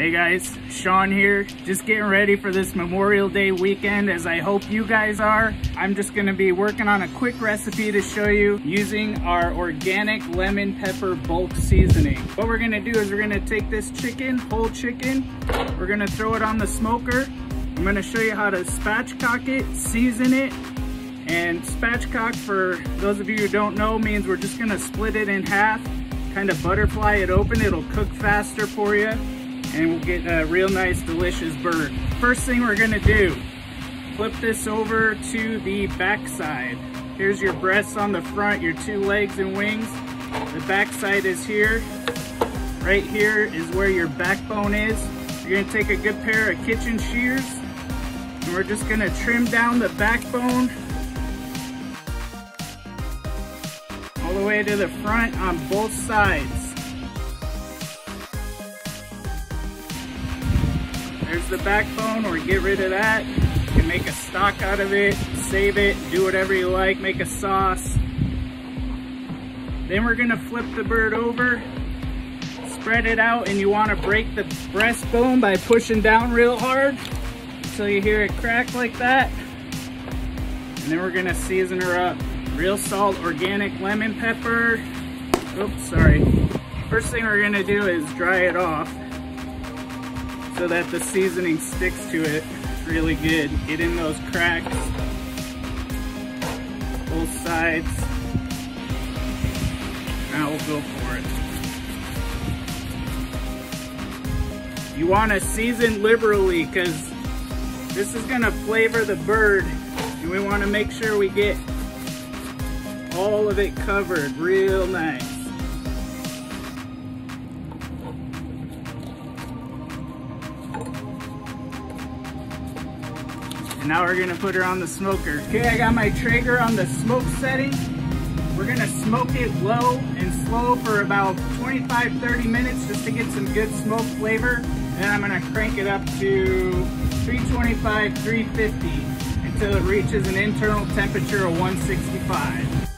Hey guys, Sean here, just getting ready for this Memorial Day weekend, as I hope you guys are. I'm just gonna be working on a quick recipe to show you using our organic lemon pepper bulk seasoning. What we're gonna do is we're gonna take this chicken, whole chicken, we're gonna throw it on the smoker. I'm gonna show you how to spatchcock it, season it, and spatchcock, for those of you who don't know, means we're just gonna split it in half, kind of butterfly it open. It'll cook faster for you, and we'll get a real nice delicious bird. First thing we're gonna do, flip this over to the back side. Here's your breasts on the front, your two legs and wings. The back side is here. Right here is where your backbone is. You're gonna take a good pair of kitchen shears, and we're just gonna trim down the backbone all the way to the front on both sides. There's the backbone, or get rid of that. You can make a stock out of it, save it, do whatever you like, make a sauce. Then we're gonna flip the bird over, spread it out, and you wanna break the breastbone by pushing down real hard until you hear it crack like that. And then we're gonna season her up. Real salt, organic lemon pepper. Oops, sorry. First thing we're gonna do is dry it off so that the seasoning sticks to it really good. Get in those cracks, both sides. Now we'll go for it. You want to season liberally, because this is going to flavor the bird, and we want to make sure we get all of it covered real nice. And now we're gonna put her on the smoker. Okay, I got my Traeger on the smoke setting. We're gonna smoke it low and slow for about 25-30 minutes just to get some good smoke flavor. And then I'm gonna crank it up to 325, 350 until it reaches an internal temperature of 165.